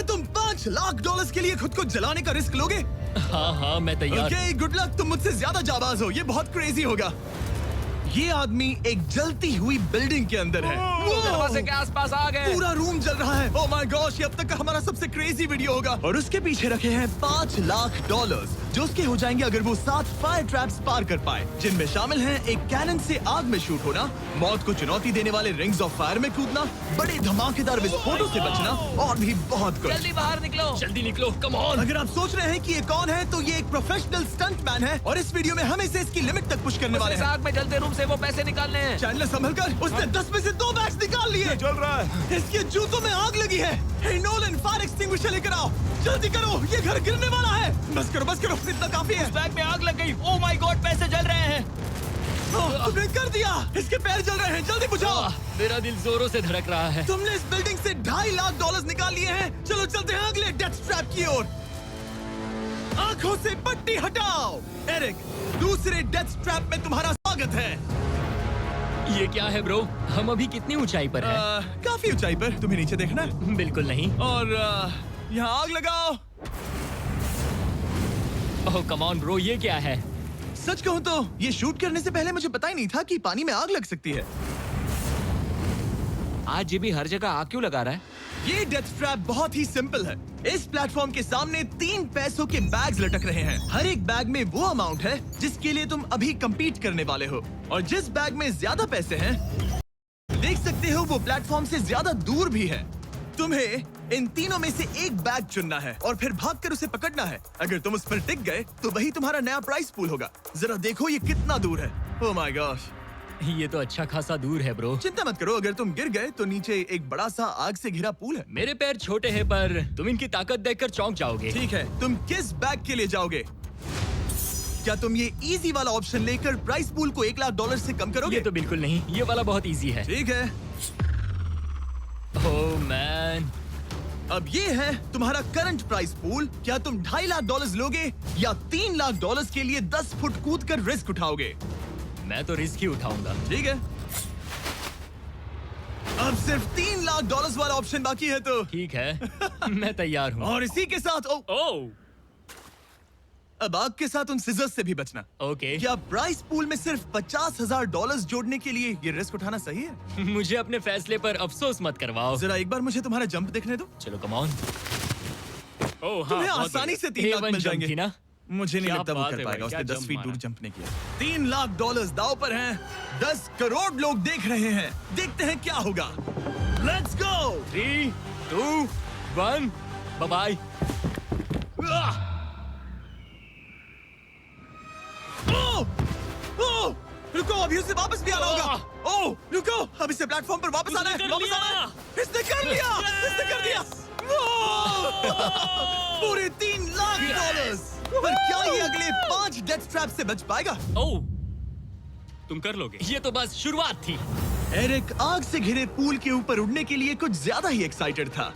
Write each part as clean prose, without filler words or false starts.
तुम $5 लाख के लिए खुद को जलाने का रिस्क लोगे? हाँ मैं तैयार। Okay, good luck. तुम मुझसे ज्यादा जाबाज हो, ये बहुत क्रेजी होगा। ये आदमी एक जलती हुई बिल्डिंग के अंदर है। दरवाजे के आसपास आ गए। पूरा रूम जल रहा है। ओह माय गॉश, ये अब तक का हमारा सबसे क्रेजी वीडियो होगा। और उसके पीछे रखे हैं $5 लाख, जो उसके हो जाएंगे अगर वो 7 फायर ट्रैप्स पार कर पाए, जिनमें शामिल हैं एक कैनन से आग में शूट होना, मौत को चुनौती देने वाले रिंग्स ऑफ फायर में कूदना, बड़े धमाकेदार विस्फोटों से बचना और भी बहुत कुछ। जल्दी बाहर निकलो। जल्दी निकलो, कम ऑन। अगर आप सोच रहे हैं कि ये कौन है, तो ये एक प्रोफेशनल स्टंटमैन है और इस वीडियो में हम इसे इसकी लिमिट तक पुश करने वाले इस हैं। आग में जलते रूम से वो पैसे निकालने हैं। चैंडलर संभल कर, उसने 10 में से 2 बैग्स निकाल लिए। चल रहा है। इसके जूतों में आग लगी है। हे नोलन, फायर एक्सटिंग्विशर लेकर आओ, जल्दी करो, ये घर गिरने वाला है। बस करो, इतना काफी है। बैग में आग लग गई। ओह माय गॉड, पैसे जल रहे हैं। तुमने कर दिया। इसके पैर जल रहे हैं, जल्दी बुझाओ। मेरा दिल जोरों से धड़क रहा है। तुमने इस बिल्डिंग से $2.5 लाख निकाल लिए हैं। चलो चलते हैं अगले डेथ ट्रैप की ओर। आंखों से पट्टी हटाओ। एरिक, दूसरे डेथ ट्रैप में तुम्हारा स्वागत है। ये क्या है ब्रो? हम अभी कितनी ऊंचाई पर हैं? काफी ऊंचाई पर। तुम्हें नीचे देखना है? बिल्कुल नहीं। और यहाँ आग लगाओ। ओह कम ऑन ब्रो, ये क्या है? सच कहूँ तो ये शूट करने से पहले मुझे पता ही नहीं था कि पानी में आग लग सकती है। आज ये भी हर जगह आग क्यों लगा रहा है? ये डेथ ट्रैप बहुत ही सिंपल है। इस प्लेटफॉर्म के सामने 3 पैसों के बैग्स लटक रहे हैं। हर एक बैग में वो अमाउंट है जिसके लिए तुम अभी compete करने वाले हो, और जिस बैग में ज्यादा पैसे हैं, देख सकते हो वो प्लेटफॉर्म से ज्यादा दूर भी है। तुम्हें इन तीनों में से एक बैग चुनना है और फिर भागकर उसे पकड़ना है। अगर तुम उस पर टिक गए तो वही तुम्हारा नया प्राइस पूल होगा। जरा देखो ये कितना दूर है। ओह माय गॉश, ये तो अच्छा खासा दूर है ब्रो। चिंता मत करो, अगर तुम गिर गए तो नीचे एक बड़ा सा आग से घिरा पूल है। मेरे पैर छोटे हैं पर तुम इनकी ताकत देखकर चौंक जाओगे। ठीक है, तुम किस बैग के लिए जाओगे? क्या तुम ये इजी वाला ऑप्शन लेकर प्राइस पूल को $1 लाख से कम करोगे? ये तो बिल्कुल नहीं, ये वाला बहुत इजी है। ठीक है, ओह मैन, अब ये है तुम्हारा करंट प्राइस पूल। क्या तुम $2.5 लाख लोगे या $3 लाख के लिए 10 फुट कूद कर रिस्क उठाओगे? मैं तो रिस्क ही उठाऊंगा। ठीक है, अब सिर्फ $3 लाख वाला ऑप्शन बाकी है तो ठीक है मैं तैयार हूँ। और इसी के साथ ओह अब आग के साथ उन सिजर्स से भी बचना। ओके। क्या प्राइस पूल में सिर्फ $50,000 जोड़ने के लिए ये रिस्क उठाना सही है? मुझे अपने फैसले पर अफसोस मत करवाओ। जरा एक बार मुझे तुम्हारा जंप देखने दो। चलो कम ऑन। ओह हाँ, तुम्हें बहुत आसानी बढ़िया। से 3 लाख A1 मिल जंप जाएंगे थी ना? मुझे नहीं क्या लगता वो बात कर है पाएगा। भाई, उसने क्या 10 जंप फीट दूर मारा। जंप नहीं किया। $3 लाख दाव पर हैं। 10 करोड़ लोग देख रहे हैं। देखते हैं क्या होगा। Let's go. 3, 2, 1, bye bye. रुको, अभी उसे वापस भी आना होगा। ओह रुको, अब इसे प्लेटफॉर्म पर वापस आना है। उसने कर वापस लिया। आना है। इसने कर लिया। इसने कर दिया। पूरे $3 लाख। पर क्या ये अगले 5 डेथ ट्रैप से बच पाएगा? ओह तुम कर लोगे। ये तो बस शुरुआत थी। एरिक आग से घिरे पूल के ऊपर उड़ने के लिए कुछ ज्यादा ही एक्साइटेड था।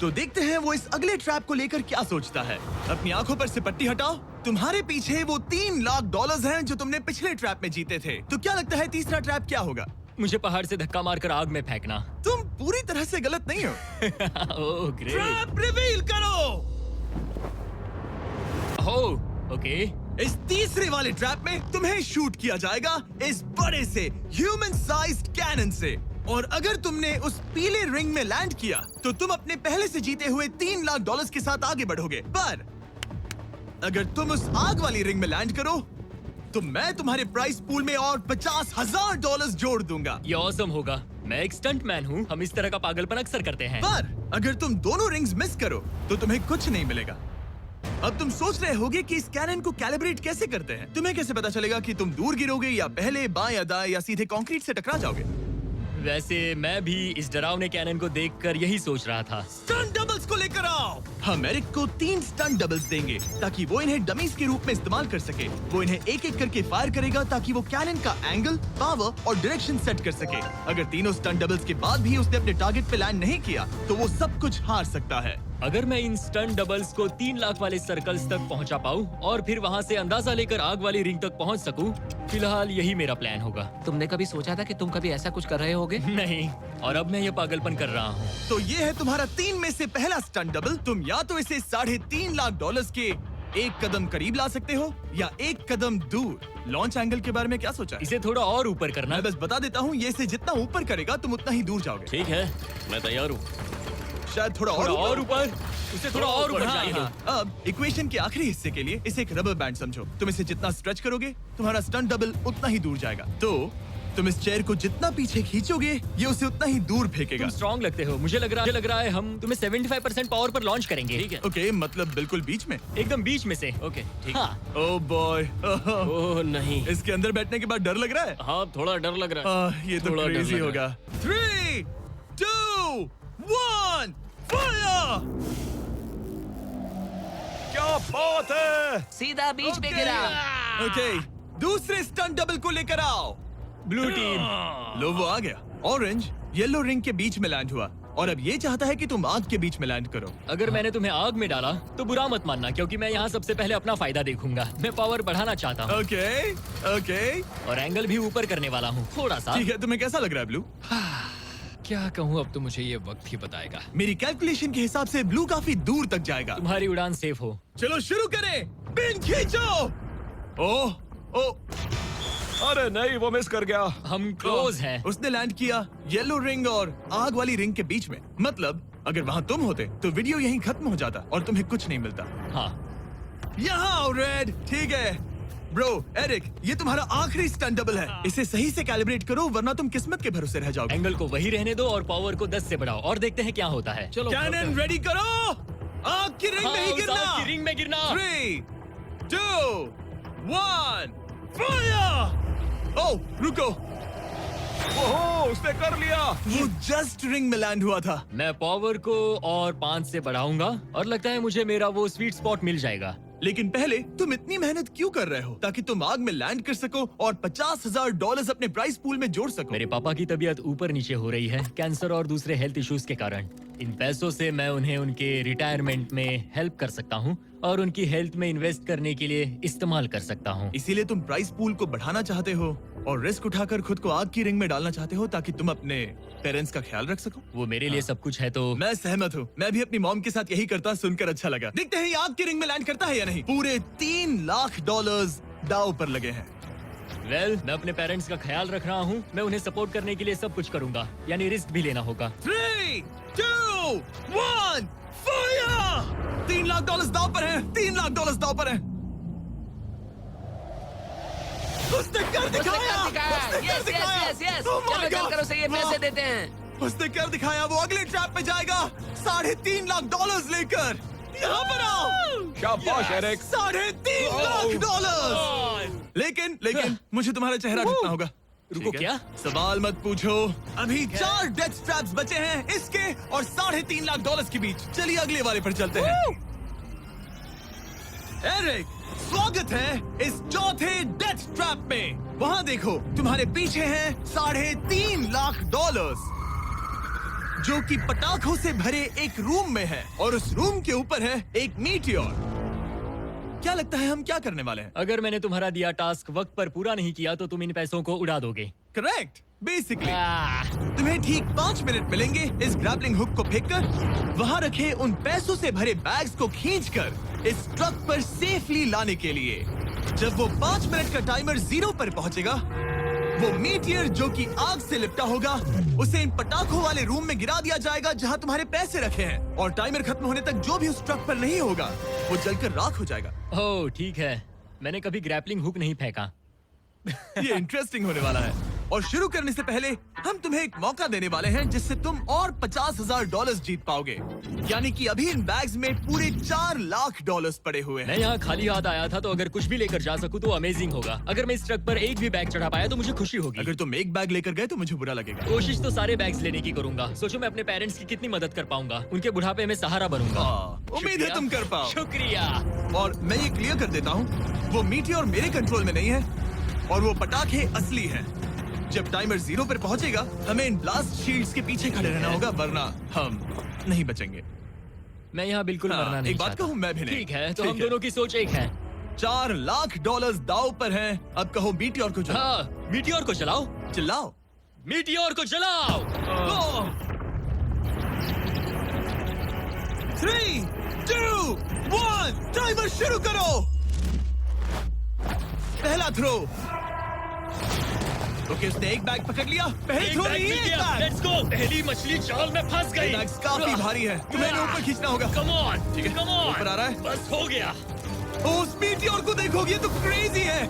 तो देखते हैं वो इस अगले ट्रैप को लेकर क्या सोचता है। अपनी आंखों पर से पट्टी हटाओ। तुम्हारे पीछे वो $3 लाख हैं जो तुमने पिछले ट्रैप में जीते थे। तो क्या लगता है तीसरा ट्रैप क्या होगा? मुझे पहाड़ से धक्का मारकर आग में फेंकना। तुम पूरी तरह से गलत नहीं हो। Oh great. ट्रैप रिवील करो। Oh okay. इस तीसरे वाले ट्रैप में तुम्हें शूट किया जाएगा इस बड़े से ह्यूमन साइज्ड कैनन से, और अगर तुमने उस पीले रिंग में लैंड किया तो तुम अपने पहले से जीते हुए $3 लाख के साथ आगे बढ़ोगे। पर अगर तुम उस आग वाली रिंग में लैंड करो तो मैं तुम्हारे प्राइस पूल में और $50,000 जोड़ दूंगा। ये ऑसम होगा। मैं एक स्टंट मैन हूँ, हम इस तरह का पागलपन अक्सर करते हैं। पर अगर तुम दोनों रिंग्स मिस करो तो तुम्हें कुछ नहीं मिलेगा। अब तुम सोच रहे होगे कि इस कैनन को कैलिब्रेट कैसे करते हैं। तुम्हें कैसे पता चलेगा कि तुम दूर गिरोगे या पहले बाएं या दाएं या सीधे कंक्रीट से टकरा जाओगे? वैसे मैं भी इस डरावने कैनन को देखकर यही सोच रहा था। स्टंट डबल्स को लेकर आओ। हम एरिक को 3 स्टंट डबल्स देंगे ताकि वो इन्हें डमीज के रूप में इस्तेमाल कर सके। वो इन्हें एक एक करके फायर करेगा ताकि वो कैनन का एंगल, पावर और डायरेक्शन सेट कर सके। अगर तीनों स्टंट डबल्स के बाद भी उसने अपने टारगेट पे लैंड नहीं किया तो वो सब कुछ हार सकता है। अगर मैं इन स्टंट डबल्स को 3 लाख वाले सर्कल्स तक पहुंचा पाऊं और फिर वहां से अंदाजा लेकर आग वाली रिंग तक पहुंच सकूं, फिलहाल यही मेरा प्लान होगा। तुमने कभी सोचा था कि तुम कभी ऐसा कुछ कर रहे होगे? नहीं, और अब मैं ये पागलपन कर रहा हूँ। तो ये है तुम्हारा 3 में से पहला स्टंट डबल, तुम या तो इसे $3.5 लाख के एक कदम करीब ला सकते हो या एक कदम दूर। लॉन्च एंगल के बारे में क्या सोचा है? इसे थोड़ा और ऊपर करना। मैं बस बता देता हूँ, ये इसे जितना ऊपर करेगा तुम उतना ही दूर जाओगे। ठीक है, मैं तैयार हूँ। शायद थोड़ा और ऊपर, उसे थोड़ा और ऊपर हाँ, जाने दो। हाँ। अब इक्वेशन के आखिरी हिस्से के लिए इसे एक रबर बैंड समझो। तुम इसे जितना स्ट्रेच करोगे तुम्हारा स्टंट डबल उतना ही दूर जाएगा। तो तुम इस चेयर को जितना पीछे खींचोगे ये उसे उतना ही दूर फेंकेगा। तुम स्ट्रॉन्ग लगते हो। मुझे लग रहा है हम तुम्हें 75% पावर पर लॉन्च करेंगे। ठीक है, ओके, मतलब बिल्कुल बीच में। एकदम बीच में से। ओके, ठीक। हाँ, ओह बॉय, ओह नहीं। इसके अंदर बैठने के बाद डर लग रहा है। हाँ, थोड़ा डर लग रहा है। ये तो थोड़ा डर क्रेजी लग होगा। 3, 2, 1, फायर! क्या बात है! सीधा बीच में गिरा। ओके, दूसरे स्टंट डबल को लेकर आओ। Blue team. लो वो आ गया। ऑरेंज येलो रिंग के बीच में लैंड हुआ और अब ये चाहता है कि तुम आग के बीच में लैंड करो। अगर मैंने तुम्हें आग में डाला तो बुरा मत मानना, क्योंकि मैं यहाँ सबसे पहले अपना फायदा देखूंगा। मैं पावर बढ़ाना चाहता हूँ ओके, ओके, और एंगल भी ऊपर करने वाला हूँ थोड़ा सा। ठीक है। तुम्हें कैसा लग रहा है ब्लू? क्या कहूँ, अब तो मुझे ये वक्त ही बताएगा। मेरी कैलकुलेशन के हिसाब से ब्लू काफी दूर तक जाएगा। तुम्हारी उड़ान सेफ हो। चलो शुरू करें। पिन खींचो। ओह, ओह, अरे नहीं, वो मिस कर गया। हम क्लोज हैं। उसने लैंड किया येलो रिंग और आग वाली रिंग के बीच में। मतलब अगर वहाँ तुम होते तो वीडियो यहीं खत्म हो जाता और तुम्हें कुछ नहीं मिलता। हाँ, यहाँ आओ रेड। ठीक है ब्रो, एरिक, ये तुम्हारा आखिरी स्टंट डबल है। इसे सही से कैलिब्रेट करो वरना तुम किस्मत के भरोसे रह जाओगे। एंगल को वही रहने दो और पावर को 10 से बढ़ाओ और देखते हैं क्या होता है। चलो, कैनन रेडी करो। आग की रिंग में ही उस गिरना। आग की रिंग में गिरना। 3, 2, 1, फायर! ओह, रुको। ओहो, उसने कर लिया। वो जस्ट रिंग में लैंड हुआ था। मैं पावर को और 5 से बढ़ाऊंगा और लगता है मुझे मेरा वो स्वीट स्पॉट मिल जाएगा। लेकिन पहले तुम इतनी मेहनत क्यों कर रहे हो? ताकि तुम आग में लैंड कर सको और $50,000 अपने प्राइस पूल में जोड़ सको। मेरे पापा की तबीयत ऊपर नीचे हो रही है, कैंसर और दूसरे हेल्थ इश्यूज के कारण। इन पैसों से मैं उन्हें उनके रिटायरमेंट में हेल्प कर सकता हूँ और उनकी हेल्थ में इन्वेस्ट करने के लिए इस्तेमाल कर सकता हूँ। इसीलिए तुम प्राइस पूल को बढ़ाना चाहते हो और रिस्क उठाकर खुद को आग की रिंग में डालना चाहते हो ताकि तुम अपने पेरेंट्स का ख्याल रख सको। वो मेरे लिए सब कुछ है तो मैं सहमत हूँ। मैं भी अपनी मॉम के साथ यही करता, सुनकर अच्छा लगा। देखते हैं ये आग की रिंग में लैंड करता है या नहीं। पूरे $3 लाख दाव पर लगे हैं। मैं अपने पेरेंट्स का ख्याल रख रहा हूँ। मैं उन्हें सपोर्ट करने के लिए सब कुछ करूंगा, यानी रिस्क भी लेना होगा। 3, 2, 1, फायर! $3 लाख दाव पर है। $3 लाख दाव पर है। उसने कर दिखाया। Yes yes yes. Oh my चलो God! चलकर उसे ये पैसे देते हैं। उसने कर दिखाया। वो अगले ट्रैप पे जाएगा $3.5 लाख लेकर। यहाँ पर आओ। शाबाश एरिक। $3.5 लाख। लेकिन मुझे तुम्हारा चेहरा ढूंढना होगा। रुको, ठीक है? क्या? सवाल मत पूछो। अभी 4 डेथ ट्रैप्स बचे हैं, इसके और $3.5 लाख के बीच। चलिए अगले वाले पर चलते हैं। एरिक, स्वागत है इस चौथे डेथ ट्रैप में। वहाँ देखो, तुम्हारे पीछे है $3.5 लाख, जो कि पटाखों से भरे एक रूम में है और उस रूम के ऊपर है एक मीटियोर। क्या लगता है हम क्या करने वाले हैं? अगर मैंने तुम्हारा दिया टास्क वक्त पर पूरा नहीं किया तो तुम इन पैसों को उड़ा दोगे। करेक्ट। बेसिकली आह, तुम्हें ठीक 5 मिनट मिलेंगे इस ग्रैपलिंग हुक को फेंककर वहाँ रखे उन पैसों से भरे बैग्स को खींचकर इस ट्रक पर सेफली लाने के लिए। जब वो 5 मिनट का टाइमर 0 पर पहुंचेगा, वो मीटियर जो कि आग से लिपटा होगा उसे इन पटाखों वाले रूम में गिरा दिया जाएगा जहाँ तुम्हारे पैसे रखे हैं। और टाइमर खत्म होने तक जो भी उस ट्रक पर नहीं होगा वो जलकर राख हो जाएगा। ओह ठीक है, मैंने कभी ग्रैपलिंग हुक नहीं फेंका। ये इंटरेस्टिंग होने वाला है। और शुरू करने से पहले हम तुम्हें एक मौका देने वाले हैं जिससे तुम और $50,000 जीत पाओगे। यानी कि अभी इन बैग्स में पूरे $4 लाख पड़े हुए हैं। मैं यहाँ खाली हाथ आया था, तो अगर कुछ भी लेकर जा सकूं तो अमेजिंग होगा। अगर मैं इस ट्रक पर एक भी बैग चढ़ा पाया तो मुझे खुशी होगी। अगर तुम एक बैग लेकर गए तो मुझे बुरा लगेगा। कोशिश तो सारे बैग्स लेने की करूंगा। सोचो मैं अपने पेरेंट्स की कितनी मदद कर पाऊंगा। उनके बुढ़ापे में सहारा बनूंगा। उम्मीद है शुक्रिया। तुम कर पाओ। शुक्रिया। और मैं ये क्लियर कर देता हूँ, वो मीटियोर मेरे कंट्रोल में नहीं है और वो पटाखे असली हैं। जब टाइमर 0 पर पहुंचेगा हमें इन ब्लास्ट शील्ड्स के पीछे खड़े रहना होगा, वरना हम नहीं बचेंगे। मैं यहाँ बिल्कुल हाँ, मरना नहीं एक बात चाहता। कहूँ, मैं भी नहीं। ठीक है, तो ठीक हम है। दोनों की सोच एक है। $4 लाख दाव पर हैं। अब कहो मीटियोर को चलाओ। हाँ, मीटियोर को चलाओ। चिल्लाओ। मीटियोर को चलाओ। 3, 2, 1 टाइमर शुरू करो। पहला थ्रो। ओके, उसने एक बैग पकड़ लिया। पहले थ्रो नहीं है, एक बैग। Let's go. पहली मछली जाल में फंस गई। बैग्स काफी भारी है, तुम्हें ऊपर खींचना होगा। कम ऑन, ठीक है, कम ऑन। ऊपर आ रहा है। बस हो गया। ओ, उस मीटियोर को देखोगे, ये तो क्रेजी है।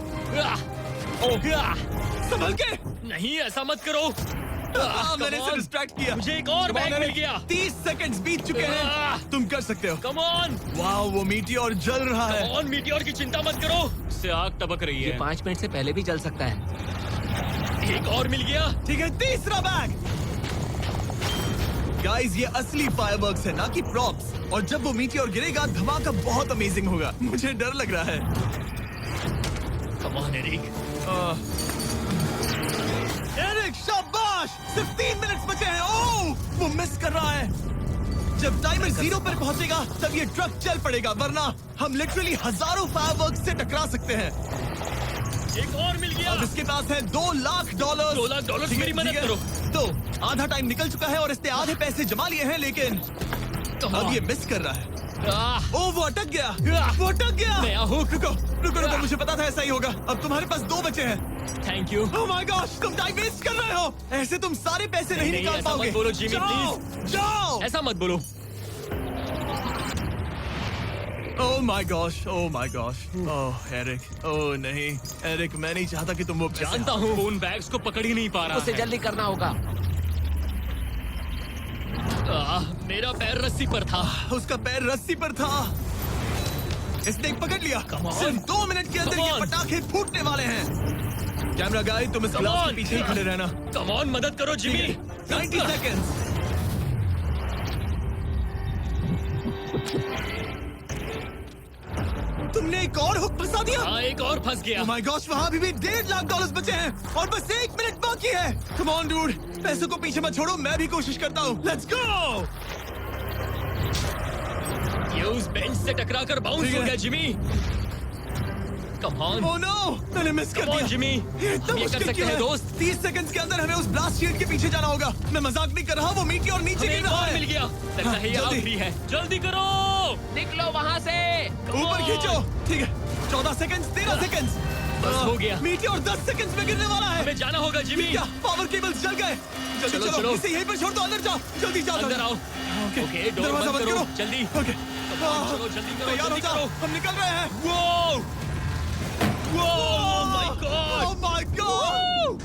संभल के। नहीं, ऐसा मत करो। मैंने इसे डिस्ट्रैक्ट किया। मुझे एक और बैग मिल गया। 30 सेकंड्स बीत चुके हैं। तुम कर सकते हो। कम ऑन, वाह, वो मीटियोर जल रहा है। कम ऑन, मीटियोर की चिंता मत करो। इससे आग टपक रही ये है। 5 मिनट से पहले भी जल सकता है। एक और मिल गया। ठीक है, तीसरा बैग। गाइस, ये असली फायरवर्क्स है, ना कि प्रॉप्स। और जब वो मीटियोर गिरेगा, धमाका बहुत अमेजिंग होगा। मुझे डर लग रहा है। Come on Eric. एरिक, शाबाश! सिर्फ 3 मिनट बचे हैं। ओह, वो मिस कर रहा है। जब टाइमर 0 पर पहुंचेगा, तब ये ट्रक चल पड़ेगा, वरना हम लिटरली हजारों फायरवर्क्स से टकरा सकते हैं। एक और मिल गया। अब इसके पास है $2 लाख। $2 लाख ठीक है, मेरी मदद ठीक है। करो। तो आधा टाइम निकल चुका है और इसने आधे पैसे जमा लिए हैं, लेकिन अब ये मिस कर रहा है। ओह, वो अटक गया। वो अटक गया। नया हुक। रुको रुको रुको, मुझे पता था ऐसा ही होगा। अब तुम्हारे पास 2 बचे हैं। Thank you. Oh my gosh, तुम टाइम वेस्ट कर रहे हो। ऐसे तुम सारे पैसे नहीं नहीं, निकाल ऐसा पाओगे। मत बोलो, जिमी, जाओ, जाओ। ऐसा मत बोलो। Oh my gosh, oh my gosh. Oh Eric, oh नहीं एरिक, मैं नहीं चाहता कि तुम वो पैसे जानता हूँ उन बैग्स को पकड़ ही नहीं पा रहा उसे है। जल्दी करना होगा। मेरा पैर रस्सी पर था। उसका पैर रस्सी पर था। इसने एक पकड़ लिया। Come on. सिर्फ 2 मिनट के अंदर Come ये on. पटाखे फूटने वाले हैं। कैमरा गाय, तुम इस Come ग्लास के on. पीछे ही खड़े रहना। कम ऑन, मदद करो जिमी। 90 सेकेंड्स। तुमने एक और हुक फंसा दिया। हाँ, एक और फंस गया। Oh my gosh, वहाँ अभी भी $1.5 लाख बचे हैं और बस 1 मिनट बाकी है। Come on, dude, पैसों को पीछे मत छोड़ो, मैं भी कोशिश करता हूँ। Let's go! ये उस बेंच से टकरा कर बाउंस ठीक हो है। गया Jimmy. Come on. Oh no, मैंने मिस कर Come on, दिया। जिमी। ये इतना हम ये कर मुश्किल सकते क्यों हैं, है? दोस्त। 30 सेकंड्स के अंदर हमें उस ब्लास्ट शील्ड के पीछे जाना होगा। मैं मजाक नहीं कर रहा, वो मीटी और नीचे हमें गिर एक रहा और है। मिल गया। लगता है ये जल्दी। आखिरी है। जल्दी करो। निकलो वहाँ से। Come ऊपर on. खींचो। ठीक है, 14 सेकंड्स, 13 सेकंड्स। बस हो गया। मीटी और 10 सेकंड्स में गिरने वाला है। हमें जाना होगा जिमी। क्या पावर केबल्स जल गए? जल्दी चलो, चलो, चलो। इसे यहीं पर छोड़ दो, अंदर जाओ। जल्दी जाओ, अंदर आओ। ओके, ओके, डोर दरवाजा बंद करो। जल्दी। ओके, चलो, जल्दी करो, तैयार हो जल्दी जाओ, करो। हम निकल रहे हैं। वो my God. Oh my God!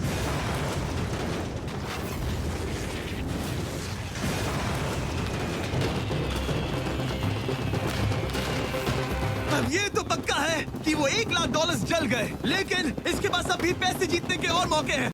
अब ये तो पक्का है कि वो $1 लाख जल गए, लेकिन इसके पास अभी पैसे जीतने के और मौके हैं।